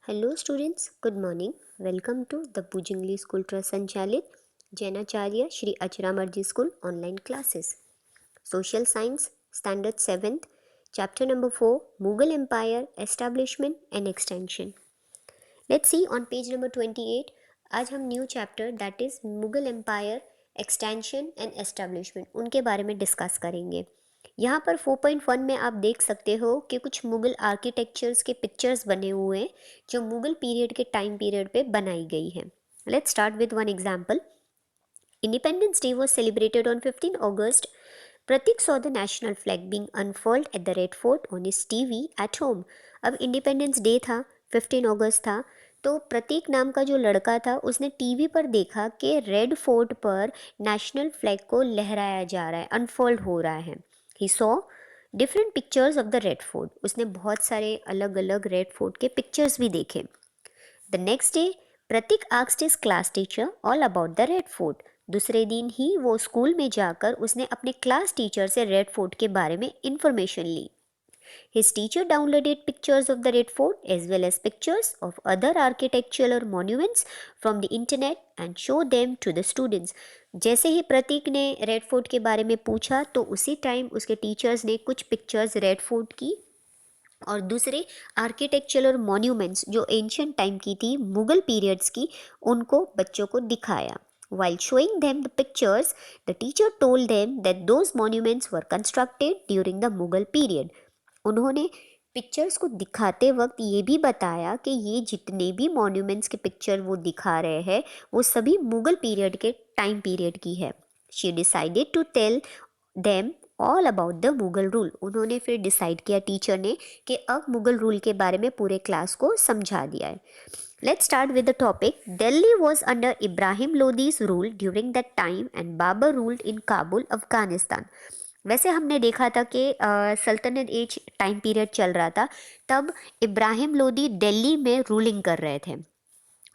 Hello students, good morning. Welcome to the Pujingli School Trust Sanchalit Jainacharya Shri Achramarji School online classes. Social Science Standard 7th, Chapter number 4, Mughal Empire Establishment and Extension. Let's see on page number 28. आज हम new chapter that is Mughal empire extension and establishment उनके बारे में discuss करेंगे। यहाँ पर 4.1 में आप देख सकते हो कि कुछ मुगल आर्किटेक्चर्स के पिक्चर्स बने हुए हैं जो मुगल पीरियड के टाइम पीरियड पे बनाई गई हैं। Let's start with one example. Independence Day was celebrated on 15 August. Pratik saw the national flag being unfurled at the Red Fort on his TV at home. अब इंडिपेंडेंस डे था, 15 अगस्त था, तो प्रतीक नाम का जो लड़का था उसने टीवी पर देखा कि रेड फोर्ट पर नेशनल फ्लैग को लहराया जा रहा है, अनफोल्ड हो रहा है। He saw different pictures of the Red fort, उसने बहुत सारे अलग अलग रेड फोर्ट के पिक्चर्स भी देखे। The next day Prateek asked his class teacher all about the Red Fort. दूसरे दिन ही वो स्कूल में जाकर उसने अपने क्लास टीचर से रेड फोर्ट के बारे में इंफॉर्मेशन ली। His teacher downloaded pictures of the Red Fort as well as pictures of other architectural monuments from the internet and showed them to the students. जैसे ही प्रतीक ने रेड फोर्ट के बारे में पूछा तो उसी टाइम उसके टीचर्स ने कुछ पिक्चर्स रेड फोर्ट की और दूसरे आर्किटेक्चरल मॉन्यूमेंट्स जो एंशियंट टाइम की थी, मुगल पीरियड्स की, उनको बच्चों को दिखाया। While showing them the pictures, the teacher told them that those monuments were constructed during the Mughal period. उन्होंने पिक्चर्स को दिखाते वक्त ये भी बताया कि ये जितने भी मॉन्यूमेंट्स के पिक्चर वो दिखा रहे हैं वो सभी मुगल पीरियड के टाइम पीरियड की है। She decided to tell them all about the Mughal rule. उन्होंने फिर डिसाइड किया टीचर ने कि अब मुगल रूल के बारे में पूरे क्लास को समझा दिया है। Let's start with the topic. Delhi was under Ibrahim Lodi's rule during that time and Babur ruled in Kabul, Afghanistan. वैसे हमने देखा था कि सल्तनत एज टाइम पीरियड चल रहा था, तब इब्राहिम लोदी दिल्ली में रूलिंग कर रहे थे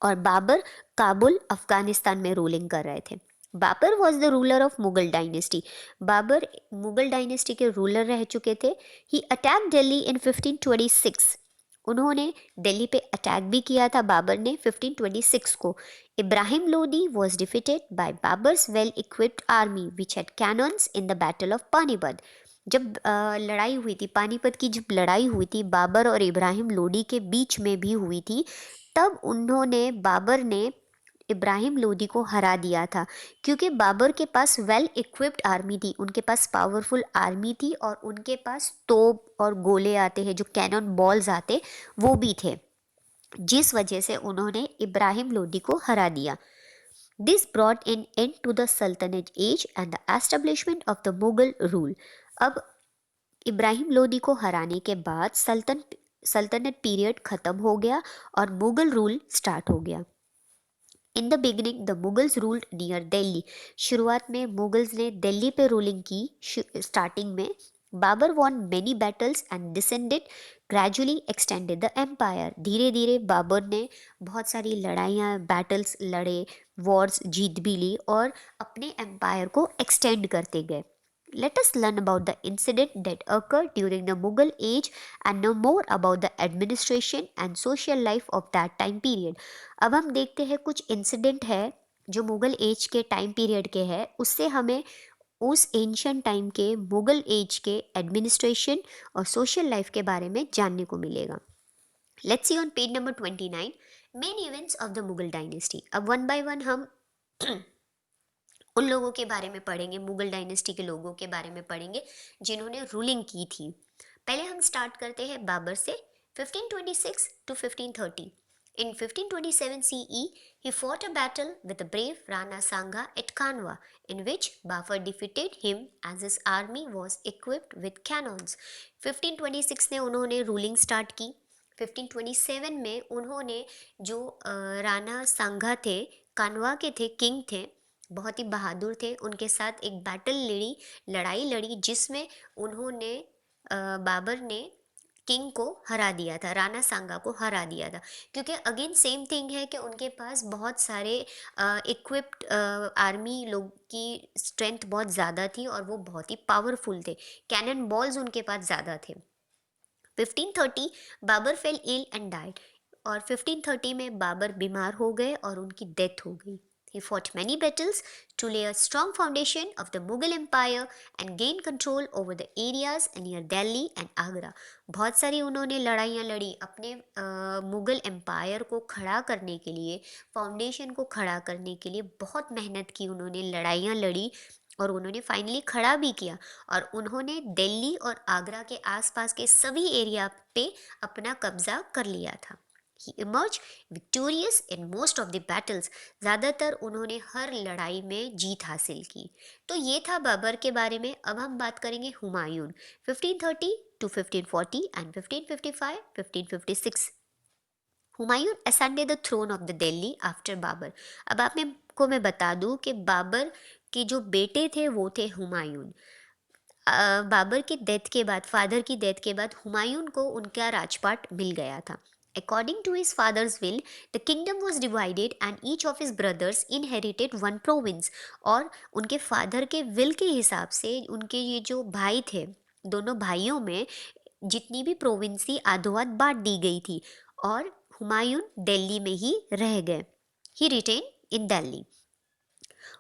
और बाबर काबुल अफगानिस्तान में रूलिंग कर रहे थे। Babur was the ruler of Mughal dynasty. Babur Mughal dynasty के रूलर रह चुके थे। He attack Delhi in 1526। उन्होंने दिल्ली पे अटैक भी किया था बाबर ने 1526 को। Ibrahim Lodi was defeated by Babar's well equipped army which had cannons in the battle of Panipat. जब लड़ाई हुई थी, पानीपत की जब लड़ाई हुई थी बाबर और इब्राहिम लोदी के बीच में भी हुई थी, तब उन्होंने बाबर ने इब्राहिम लोदी को हरा दिया था क्योंकि बाबर के पास वेल इक्विप्ड आर्मी थी, उनके पास पावरफुल आर्मी थी और उनके पास तोप और गोले आते हैं, जो कैनन बॉल्स आते वो भी थे, जिस वजह से उन्होंने इब्राहिम लोदी को हरा दिया। This brought an end to the sultanate age and the establishment of the Mughal rule. अब इब्राहिम लोदी को हराने के बाद सल्तनत पीरियड खत्म हो गया और मुगल रूल स्टार्ट हो गया। In the beginning the Mughals ruled near Delhi. शुरुआत में मुगल्स ने दिल्ली पे रूलिंग की। स्टार्टिंग में Babur won many battles and descended gradually extended the empire. धीरे धीरे बाबर ने बहुत सारी लड़ाइयाँ बैटल्स लड़े, वॉर्स जीत भी ली और अपने एम्पायर को एक्सटेंड करते गए। Let us learn about the incident that occurred during the Mughal age and know more about the administration and social life of that time period. अब हम देखते हैं कुछ इंसिडेंट है जो मुगल एज के टाइम पीरियड के हैं, उससे हमें उस एंशियंट टाइम के मुगल एज के एडमिनिस्ट्रेशन और सोशल लाइफ के बारे में जानने को मिलेगा। Let's see on page number 29 main events of the Mughal dynasty. अब वन बाय वन हम उन लोगों के बारे में पढ़ेंगे, मुगल डायनेस्टी के लोगों के बारे में पढ़ेंगे जिन्होंने रूलिंग की थी। पहले हम स्टार्ट करते हैं बाबर से। 1526 to 1530। In 1527 CE, he fought a battle with the brave Rana Sangha at Kanwa, in which Babar defeated him as his army was equipped with cannons. 1526 में उन्होंने रूलिंग स्टार्ट की। 1527 में उन्होंने जो राणा सांगा थे, कानवा के थे, किंग थे, बहुत ही बहादुर थे, उनके साथ एक लड़ाई लड़ी जिसमें उन्होंने बाबर ने किंग को हरा दिया था, राणा सांगा को हरा दिया था। क्योंकि अगेन सेम थिंग है कि उनके पास बहुत सारे इक्विप्ड आर्मी लोग की स्ट्रेंथ बहुत ज़्यादा थी और वो बहुत ही पावरफुल थे, कैनन बॉल्स उनके पास ज़्यादा थे। 1530 Babur fell ill and died और 1530 में बाबर बीमार हो गए और उनकी डेथ हो गई। He fought many battles to lay a strong foundation of the Mughal Empire and gain control over the areas near Delhi and Agra. बहुत सारी उन्होंने लड़ाइयाँ लड़ी अपने मुग़ल एम्पायर को खड़ा करने के लिए, फाउंडेशन को खड़ा करने के लिए बहुत मेहनत की उन्होंने, लड़ाइयाँ लड़ी और उन्होंने फाइनली खड़ा भी किया। और उन्होंने दिल्ली और आगरा के आसपास के सभी एरिया पे अपना कब्जा कर लिया था। He emerged victorious in most of the battles. ज़्यादातर उन्होंने हर लड़ाई में जीत हासिल की। तो ये था बाबर के बारे में। अब हम बात करेंगे Humayun 1530 to 1540 and 1555-1556। Humayun ascended the throne of the Delhi after Babar. अब आपको मैं बता दूं कि बाबर के जो बेटे थे वो थे हुमायूं। बाबर की डेथ के बाद, फादर की डेथ के बाद हुमायूं को उनका राजपाट मिल गया था। According to his father's will, the kingdom was divided and each of his brothers inherited one province। और उनके फादर के विल के हिसाब से उनके ये जो भाई थे, दोनों भाइयों में जितनी भी प्रोविंसी आधोआध बांट दी गई थी और हुमायूं दिल्ली में ही रह गए। He retained in Delhi.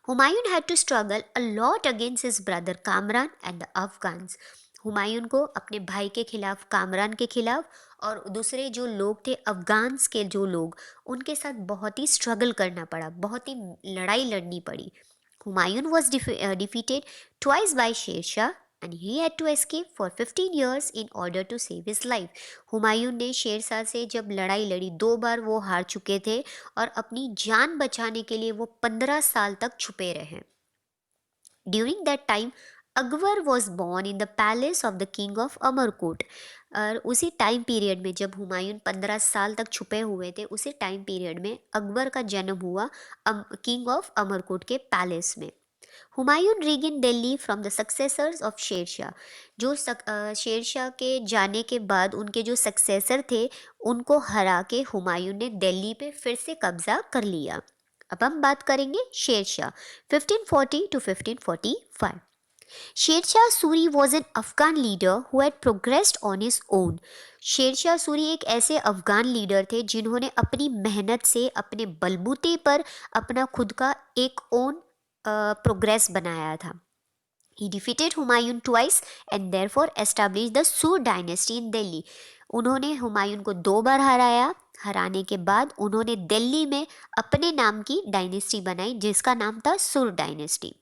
Humayun had to struggle a lot against his brother Kamran and the Afghans। Humayun को अपने भाई के खिलाफ, कामरान के खिलाफ और दूसरे जो लोग थे अफगान्स के जो लोग, उनके साथ बहुत ही स्ट्रगल करना पड़ा, बहुत ही लड़ाई लड़नी पड़ी। Humayun was defeated twice by Sher Shah and he had to escape for 15 years in order to save his life। Humayun ने शेरशाह से जब लड़ाई लड़ी, 2 बार वो हार चुके थे और अपनी जान बचाने के लिए वो 15 साल तक छुपे रहे। During that time Akbar was born in the palace of the king of Amarkot. और उसी टाइम पीरियड में जब हुमायूं 15 साल तक छुपे हुए थे, उसी टाइम पीरियड में अकबर का जन्म हुआ किंग ऑफ अमरकोट के पैलेस में। Humayun regained Delhi from the successors of Sher Shah. जो शेरशाह के जाने के बाद उनके जो सक्सेसर थे उनको हरा के हुमायूं ने दिल्ली पे फिर से कब्जा कर लिया। अब हम बात करेंगे Sher Shah 1540 to 1545। Sher Shah Suri was an Afghan leader who had progressed on his own. Sher Shah Suri एक ऐसे अफगान लीडर थे जिन्होंने अपनी मेहनत से, अपने बलबूते पर अपना खुद का एक ओन प्रोग्रेस बनाया था। He defeated Humayun twice and therefore established the Sur dynasty in Delhi। उन्होंने हुमायूं को 2 बार हराया, हराने के बाद उन्होंने दिल्ली में अपने नाम की डायनेस्टी बनाई जिसका नाम था Sur dynasty.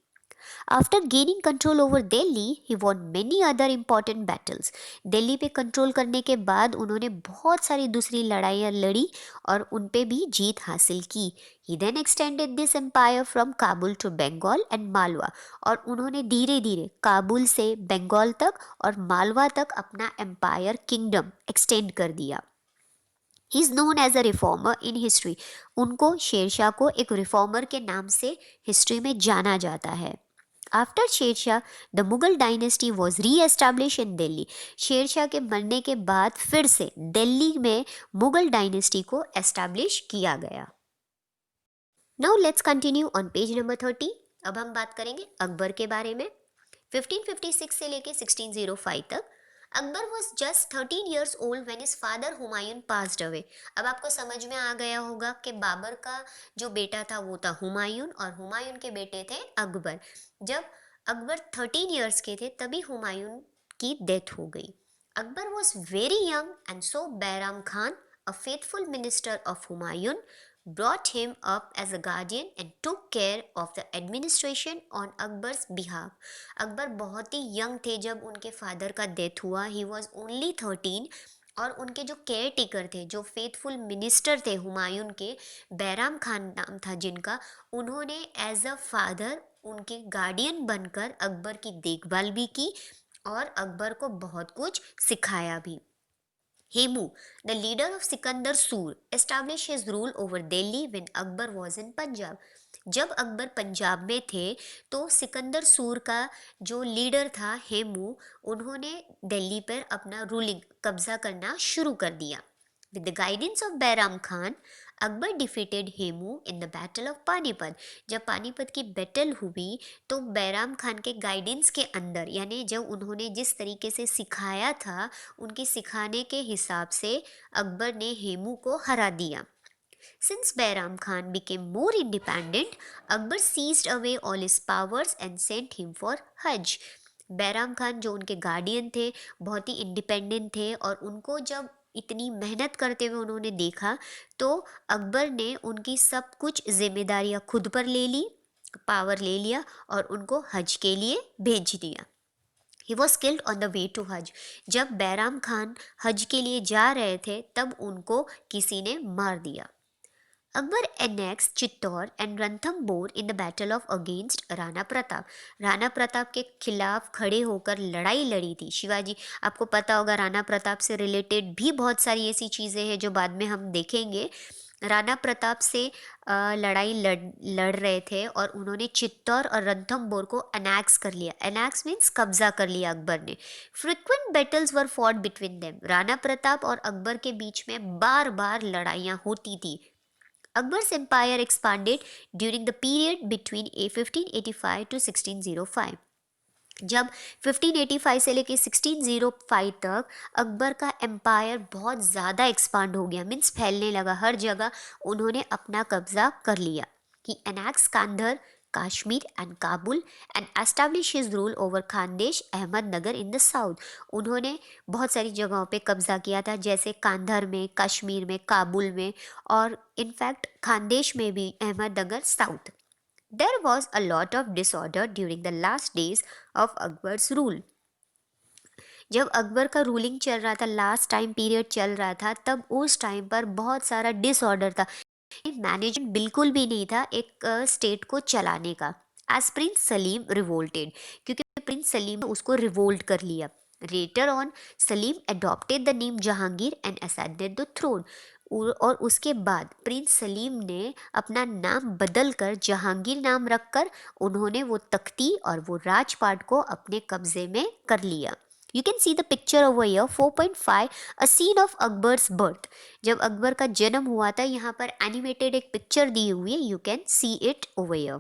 After gaining control over Delhi he won many other important battles. Delhi पे कंट्रोल करने के बाद उन्होंने बहुत सारी दूसरी लड़ाइयाँ लड़ी और उन पे भी जीत हासिल की। He then extended this empire from Kabul to Bengal and Malwa. और उन्होंने धीरे धीरे काबुल से बंगाल तक और मालवा तक अपना एम्पायर किंगडम एक्सटेंड कर दिया। He is known as a reformer in history. उनको, शेरशाह को एक रिफॉर्मर के नाम से हिस्ट्री में जाना जाता है। After Sher Shah the Mughal dynasty was reestablish in Delhi. Sher Shah के मरने के बाद फिर से दिल्ली में मुगल डायनेस्टी को एस्टैब्लिश किया गया। Now let's continue on page number 30। अब हम बात करेंगे अकबर के बारे में। 1556 से लेके 1605 तक Akbar was just 13 years old when his father Humayun passed away। अब आपको समझ में आ गया होगा कि बाबर का जो बेटा था वो था हुमायूं और हुमायूं के बेटे थे अकबर। जब अकबर 13 years के थे तभी हुमायूं की डेथ हो गई। Akbar was very young and so Bairam Khan, a faithful minister of Humayun, brought him up as a guardian and took care of the administration on Akbar's behalf। Akbar बहुत ही यंग थे जब उनके फादर का डेथ हुआ। ही वॉज ओनली 13 और उनके जो care taker थे, जो फेथफुल मिनिस्टर थे हुमायूं के, बैराम खान नाम था जिनका, उन्होंने एज अ फादर उनके गार्डियन बनकर अकबर की देखभाल भी की और अकबर को बहुत कुछ सिखाया भी। Hemu, the leader of Sikandar Sur, established his rule over Delhi when Akbar was in Punjab। जब अकबर पंजाब में थे तो सिकंदर सूर का जो लीडर था हेमू, उन्होंने दिल्ली पर अपना रूलिंग, कब्जा करना शुरू कर दिया। With the guidance of Bairam Khan, Akbar defeated Hemu in the battle of Panipat. जब पानीपत की बैटल हुई तो बैराम खान के गाइडेंस के अंदर, यानी जब उन्होंने जिस तरीके से सिखाया था उनके सिखाने के हिसाब से अकबर ने हेमू को हरा दिया। Since Bayram Khan became more independent, Akbar seized away all his powers and sent him for Hajj. Bairam Khan जो उनके गार्डियन थे, बहुत ही इंडिपेंडेंट थे, और उनको जब इतनी मेहनत करते हुए उन्होंने देखा तो अकबर ने उनकी सब कुछ जिम्मेदारियां खुद पर ले ली, पावर ले लिया और उनको हज के लिए भेज दिया। He was killed on the way to Hajj. जब बैराम खान हज के लिए जा रहे थे तब उनको किसी ने मार दिया। Akbar annexed Chittor and Ranthambore in the battle of against Rana Pratap. Rana Pratap के खिलाफ खड़े होकर लड़ाई लड़ी थी शिवाजी। आपको पता होगा राणा प्रताप से रिलेटेड भी बहुत सारी ऐसी चीज़ें हैं जो बाद में हम देखेंगे। राणा प्रताप से लड़ाई लड़ रहे थे और उन्होंने चित्तौड़ और रणथंबोर को अनैक्स कर लिया। अनैक्स मीन्स कब्जा कर लिया अकबर ने। Frequent battles were fought between them. Rana Pratap और अकबर के बीच में बार बार लड़ाइयाँ होती थी। Akbar's empire expanded during the period between 1585 to 1605। जब 1585 से लेके 1605 तक अकबर का एम्पायर बहुत ज़्यादा एक्सपांड हो गया, मीन्स फैलने लगा, हर जगह उन्होंने अपना कब्जा कर लिया। कि annex Kandahar, Kashmir and Kabul and established his rule over Khandesh Ahmednagar in the south। उन्होंने बहुत सारी जगहों पे कब्जा किया था, जैसे कांधर में, कश्मीर में, काबुल में और इनफैक्ट खानदेश में भी, Ahmednagar south. There was a lot of disorder during the last days of Akbar's rule। जब अकबर का रूलिंग चल रहा था, लास्ट टाइम पीरियड चल रहा था, तब उस टाइम पर बहुत सारा डिसऑर्डर था। मैनेजमेंट बिल्कुल भी नहीं था एक स्टेट को चलाने का। एज प्रिंस सलीम रिवोल्टेड, क्योंकि प्रिंस सलीम ने उसको रिवोल्ट कर लिया। Later on Salim adopted the name Jahangir and ascended the throne. और उसके बाद प्रिंस सलीम ने अपना नाम बदल कर जहांगीर नाम रखकर उन्होंने वो तख्ती और वो राजपाट को अपने कब्जे में कर लिया। You can see the picture over here 4.5 a scene of Akbar's birth। जब अकबर का जन्म हुआ था यहाँ पर एनिमेटेड एक पिक्चर दी हुई है, you can see it over here।